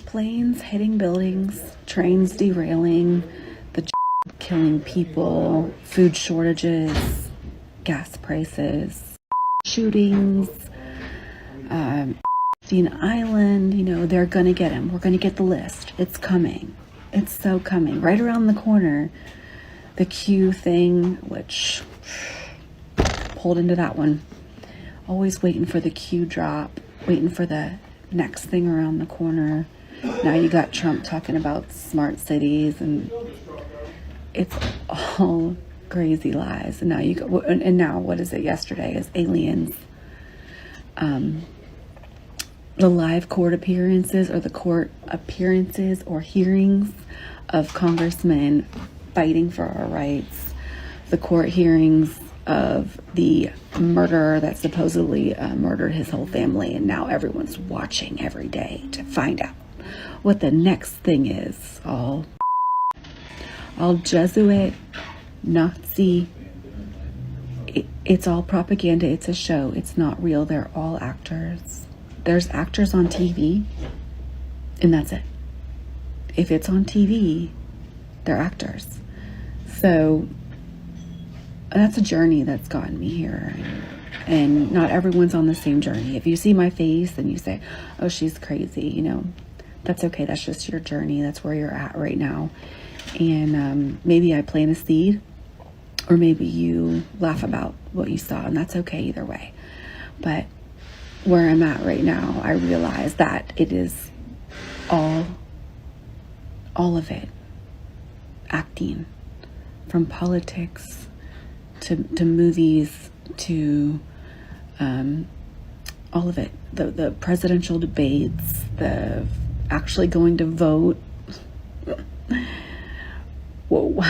Planes hitting buildings, trains derailing, the killing people, food shortages, gas prices, shootings, Island, they're gonna get him. We're gonna get the list. It's coming. It's so coming. Right around the corner, the Q thing, which pulled into that one. Always waiting for the Q drop, waiting for the next thing around the corner. Now you got Trump talking about smart cities, and it's all crazy lies. And now what is it? Yesterday is aliens. The live court appearances, or the court appearances or hearings of congressmen fighting for our rights. The court hearings of the murderer that supposedly murdered his whole family, and now everyone's watching every day to find out what the next thing is. All Jesuit, Nazi. It's all propaganda. It's a show. It's not real. They're all actors. There's actors on TV, and that's it. If it's on TV, they're actors. So that's a journey that's gotten me here. And not everyone's on the same journey. If you see my face and you say, oh, she's crazy, that's okay. That's just your journey. That's where you're at right now. And maybe I plant a seed, or maybe you laugh about what you saw, and that's okay either way. But where I'm at right now, I realize that it is all of it. Acting, from politics to movies to all of it. The presidential debates, the actually going to vote. Whoa.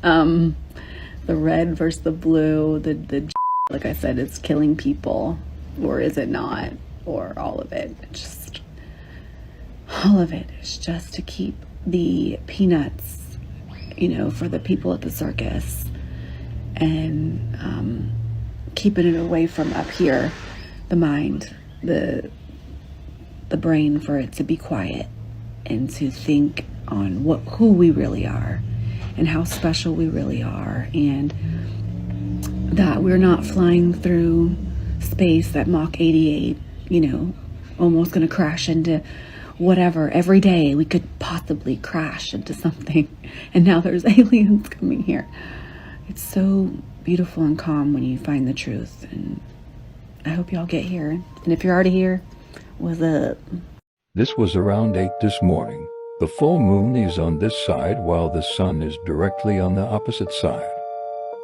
The red versus the blue, the like I said, it's killing people. Or is it not? Or all of it. All of it is just to keep the peanuts, for the people at the circus, and keeping it away from up here, the mind, the brain, for it to be quiet and to think on who we really are and how special we really are, and that we're not flying through space at Mach 88, almost going to crash into whatever. Every day we could possibly crash into something, and now there's aliens coming here. It's so beautiful and calm when you find the truth, and I hope y'all get here. And if you're already here, what's up? This was around 8 this morning. The full moon is on this side while the sun is directly on the opposite side.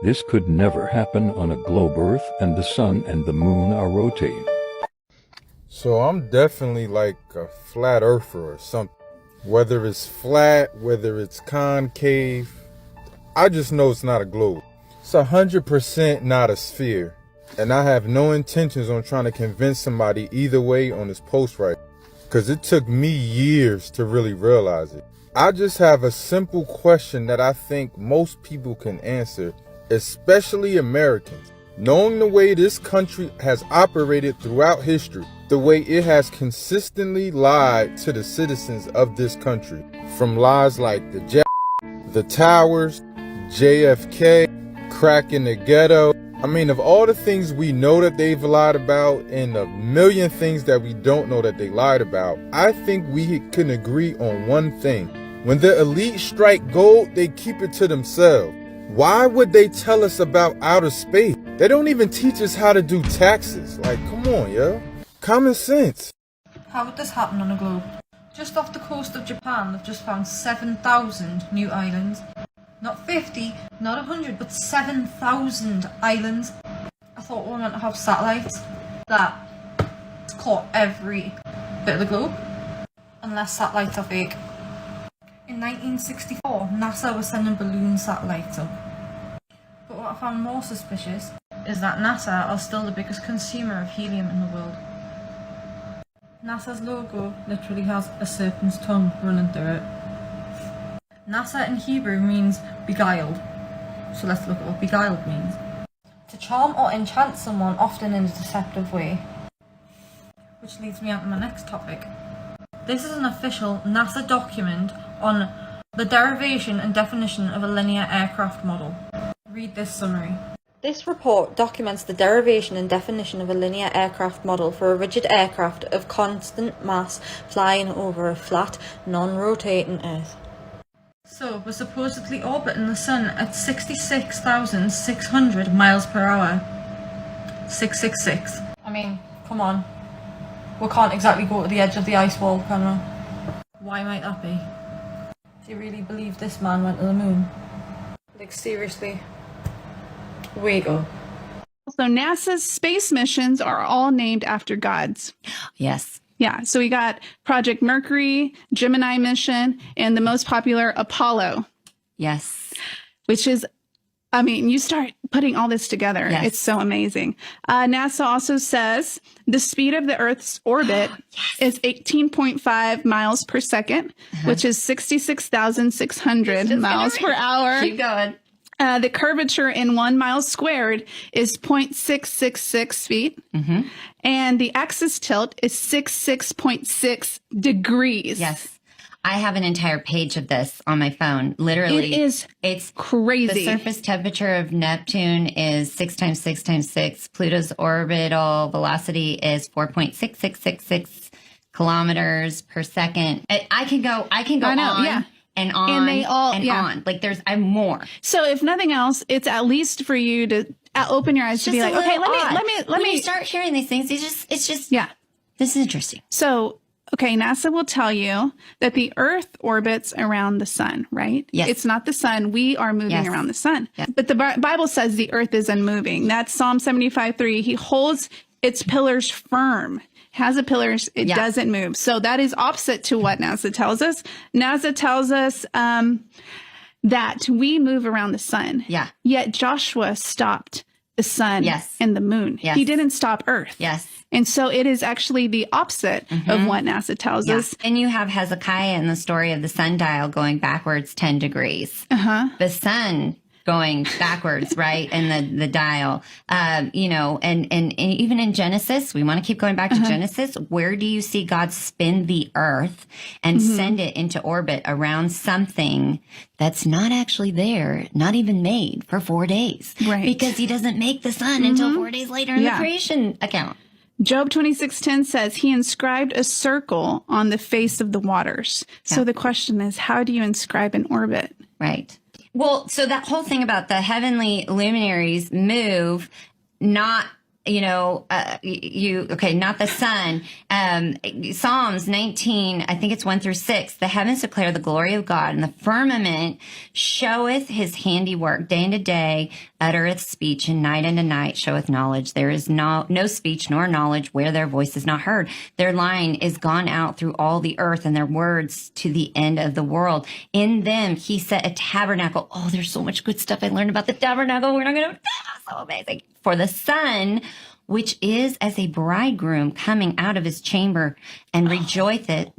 This could never happen on a globe Earth, and the sun and the moon are rotating. So I'm definitely like a flat earther or something. Whether it's flat, whether it's concave, I just know it's not a globe. It's 100% not a sphere. And I have no intentions on trying to convince somebody either way on this post right now, because it took me years to really realize it. I just have a simple question that I think most people can answer, especially Americans. Knowing the way this country has operated throughout history, the way it has consistently lied to the citizens of this country, from lies like the towers, JFK, crack in the ghetto. I mean, of all the things we know that they've lied about and a million things that we don't know that they lied about, I think we can agree on one thing. When the elite strike gold, they keep it to themselves. Why would they tell us about outer space? They don't even teach us how to do taxes. Like, come on, yo. Common sense. How would this happen on a globe? Just off the coast of Japan, they've just found 7,000 new islands. Not 50, not 100, but 7,000 islands. I thought we were meant to have satellites that caught every bit of the globe. Unless satellites are fake. In 1964, NASA was sending balloon satellites up. But what I found more suspicious is that NASA are still the biggest consumer of helium in the world. NASA's logo literally has a serpent's tongue running through it. NASA in Hebrew means beguiled. So let's look at what beguiled means. To charm or enchant someone, often in a deceptive way. Which leads me on to my next topic. This is an official NASA document on the derivation and definition of a linear aircraft model. Read this summary. This report documents the derivation and definition of a linear aircraft model for a rigid aircraft of constant mass flying over a flat, non-rotating Earth. So, we're supposedly orbiting the Sun at 66,600 miles per hour. 666. I mean, come on. We can't exactly go to the edge of the ice wall, can we? Why might that be? Do you really believe this man went to the moon? Like, seriously? Wake up. So NASA's space missions are all named after gods. Yes. Yeah, so we got Project Mercury, Gemini mission, and the most popular Apollo. Yes. Which is, I mean, you start putting all this together. Yes. It's so amazing. NASA also says the speed of the Earth's orbit is 18.5 miles per second, which is 66,600 miles per hour. Keep going. The curvature in 1 mile squared is 0.666 feet. Mm-hmm. And the axis tilt is 66.6 degrees. Yes. I have an entire page of this on my phone. Literally. It's crazy. The surface temperature of Neptune is 6 times 6 times 6. Pluto's orbital velocity is 4.6666 kilometers per second. I can go on. Yeah. And on and they all, and yeah. on. Like I'm more. So if nothing else, it's at least for you to open your eyes to be like, okay, let me. When you start hearing these things, it's just yeah. This is interesting. So, okay, NASA will tell you that the Earth orbits around the sun, right? Yes. It's not the sun. We are moving around the sun. Yes. But the Bible says the Earth is unmoving. That's Psalm 75:3. He holds its pillars firm. Has a pillars, it doesn't move. So that is opposite to what NASA tells us. NASA tells us that we move around the sun. Yeah. Yet Joshua stopped the sun and the moon. Yes. He didn't stop Earth. Yes. And so it is actually the opposite of what NASA tells us. And you have Hezekiah in the story of the sundial going backwards 10 degrees. The sun going backwards, right? And the dial, and even in Genesis, we want to keep going back to Genesis. Where do you see God spin the earth and send it into orbit around something that's not actually there, not even made for 4 days? Right. Because he doesn't make the sun until 4 days later in the creation account. Job 26:10 says he inscribed a circle on the face of the waters. Yeah. So the question is, how do you inscribe an orbit? Right. Well, so that whole thing about the heavenly luminaries move, not, not the sun. Psalms 19, I think it's 1-6. The heavens declare the glory of God, and the firmament showeth his handiwork. Day unto day uttereth speech, and night unto night showeth knowledge. There is no speech nor knowledge where their voice is not heard. Their line is gone out through all the earth, and their words to the end of the world. In them he set a tabernacle. Oh, there's so much good stuff I learned about the tabernacle. We're not going to, so amazing. For the sun, which is as a bridegroom coming out of his chamber, and rejoiceth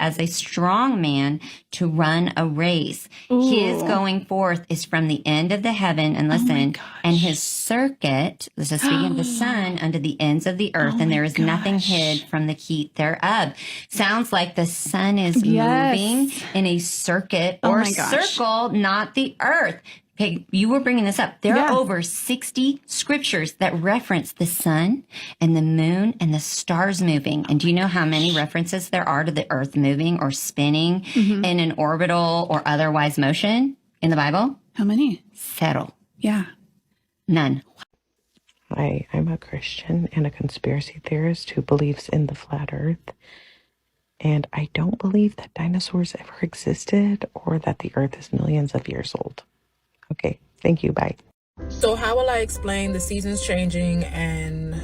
as a strong man to run a race. Ooh. His going forth is from the end of the heaven, and listen, and his circuit, this is speaking of the sun, unto the ends of the earth, and there is nothing hid from the heat thereof. Sounds like the sun is moving in a circuit or circle, not the earth. Okay, you were bringing this up. There are over 60 scriptures that reference the sun and the moon and the stars moving. And do you know how many references there are to the earth moving or spinning in an orbital or otherwise motion in the Bible? How many? 0. Yeah. None. Hi, I'm a Christian and a conspiracy theorist who believes in the flat earth. And I don't believe that dinosaurs ever existed or that the earth is millions of years old. Okay, thank you, bye. So how will I explain the seasons changing and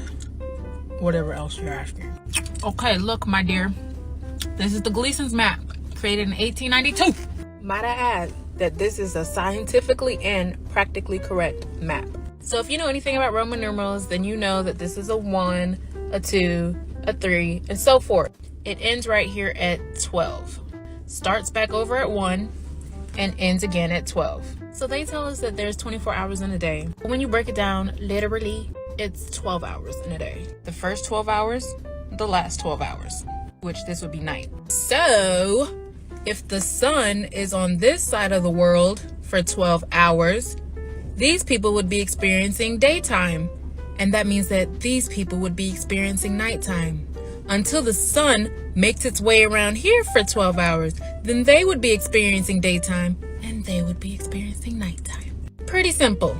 whatever else you're asking? Okay, look, my dear. This is the Gleason's map, created in 1892. Might I add that this is a scientifically and practically correct map. So if you know anything about Roman numerals, then you know that this is a 1, a 2, a 3, and so forth. It ends right here at 12. Starts back over at 1 and ends again at 12. So they tell us that there's 24 hours in a day. When you break it down, literally, it's 12 hours in a day. The first 12 hours, the last 12 hours. which this would be night. So if the sun is on this side of the world for 12 hours, these people would be experiencing daytime. And that means that these people would be experiencing nighttime. Until the sun makes its way around here for 12 hours, then they would be experiencing daytime and they would be experiencing nighttime. Pretty simple.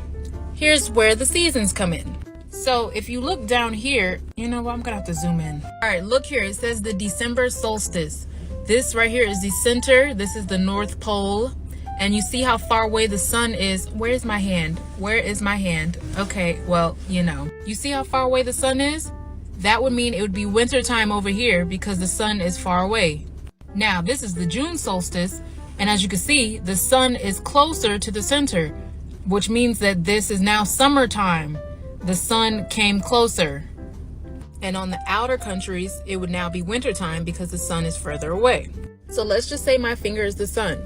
Here's where the seasons come in. So if you look down here, you know what, I'm gonna have to zoom in. All right, look here, it says the December solstice. This right here is the center, this is the North Pole. And you see how far away the sun is. Where's my hand? Where is my hand? Okay, well, you know. You see how far away the sun is? That would mean it would be winter time over here because the sun is far away. Now, this is the June solstice. And as you can see, the sun is closer to the center, which means that this is now summertime. The sun came closer. And on the outer countries, it would now be wintertime because the sun is further away. So let's just say my finger is the sun.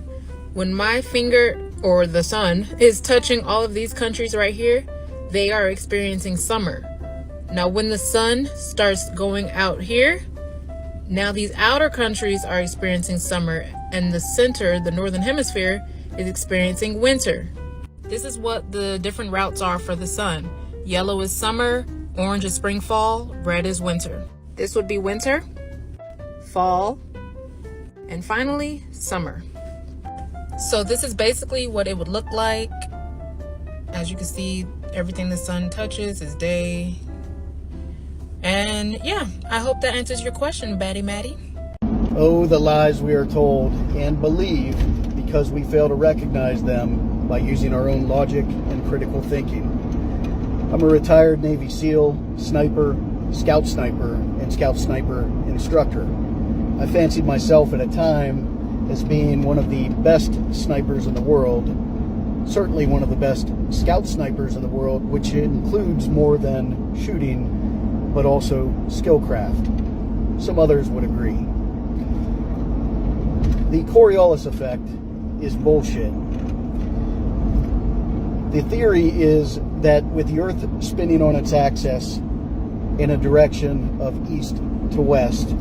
When my finger or the sun is touching all of these countries right here, they are experiencing summer. Now, when the sun starts going out here, now these outer countries are experiencing summer, and the center, the northern hemisphere, is experiencing winter. This is what the different routes are for the sun. Yellow is summer, orange is spring, fall, red is winter. This would be winter, fall, and finally, summer. So this is basically what it would look like. As you can see, everything the sun touches is day. And yeah, I hope that answers your question, Batty Matty. Oh, the lies we are told and believe because we fail to recognize them by using our own logic and critical thinking. I'm a retired Navy SEAL, sniper, scout sniper, and scout sniper instructor. I fancied myself at a time as being one of the best snipers in the world, certainly one of the best scout snipers in the world, which includes more than shooting, but also skillcraft. Some others would agree. The Coriolis effect is bullshit. The theory is that with the Earth spinning on its axis in a direction of east to west,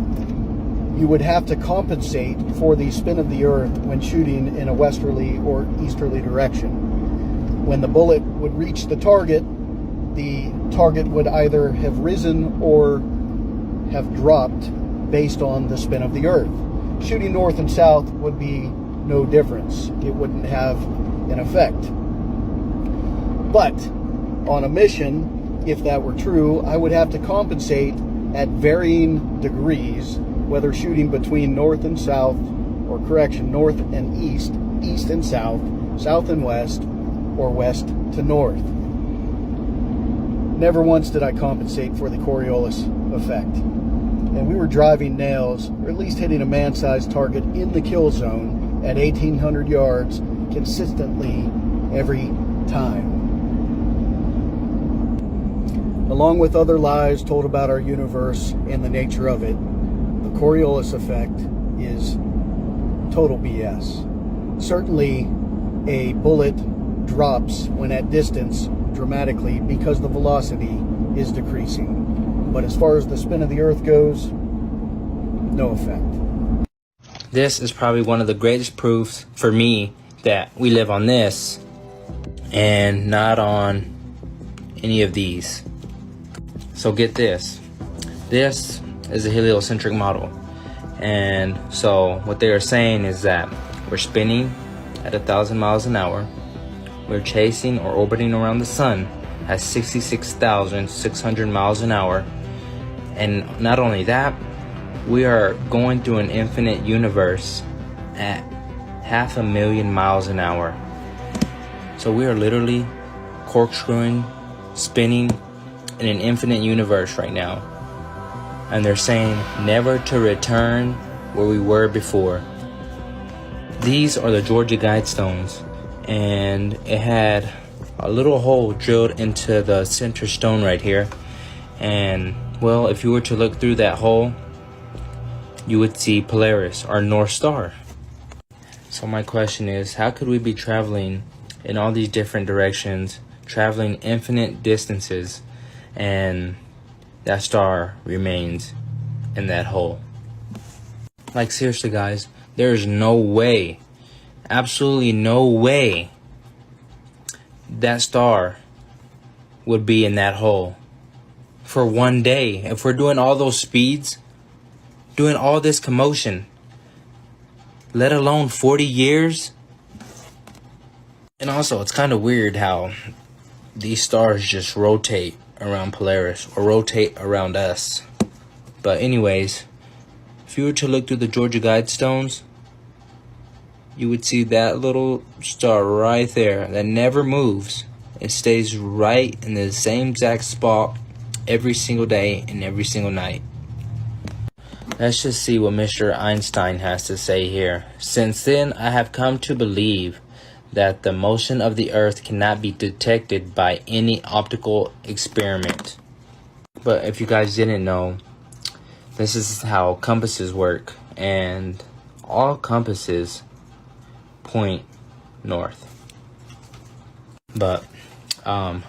you would have to compensate for the spin of the Earth when shooting in a westerly or easterly direction. When the bullet would reach the target would either have risen or have dropped based on the spin of the Earth. Shooting north and south would be no difference. It wouldn't have an effect. But on a mission, if that were true, I would have to compensate at varying degrees, whether shooting between north and south, or correction, north and east, east and south, south and west, or west to north. Never once did I compensate for the Coriolis effect. And we were driving nails, or at least hitting a man-sized target in the kill zone at 1,800 yards consistently every time. Along with other lies told about our universe and the nature of it, the Coriolis effect is total BS. Certainly, a bullet drops when at distance dramatically because the velocity is decreasing. But as far as the spin of the Earth goes, no effect. This is probably one of the greatest proofs for me that we live on this and not on any of these. So get this. This is a heliocentric model. And so what they are saying is that we're spinning at 1,000 miles an hour. We're chasing or orbiting around the sun at 66,600 miles an hour. And not only that, we are going through an infinite universe at 500,000 miles an hour. So we are literally corkscrewing, spinning in an infinite universe right now. And they're saying never to return where we were before. These are the Georgia Guidestones, and it had a little hole drilled into the center stone right here. And well, if you were to look through that hole, you would see Polaris, our North Star. So my question is, how could we be traveling in all these different directions, traveling infinite distances, and that star remains in that hole? Like, seriously, guys, there's no way, absolutely no way, that star would be in that hole for one day. If we're doing all those speeds, doing all this commotion, let alone 40 years. And also, it's kind of weird how these stars just rotate around Polaris or rotate around us. But anyways, if you were to look through the Georgia Guidestones, you would see that little star right there that never moves. It stays right in the same exact spot every single day and every single night. Let's just see what Mr. Einstein has to say here. Since then, I have come to believe that the motion of the Earth cannot be detected by any optical experiment. But if you guys didn't know, this is how compasses work, and all compasses point north. But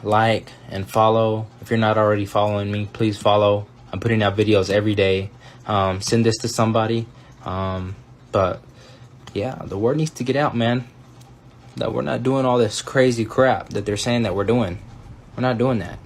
like and follow. If you're not already following me, please follow. I'm putting out videos every day. Send this to somebody. But yeah, the word needs to get out, man, that we're not doing all this crazy crap that they're saying that we're doing. We're not doing that.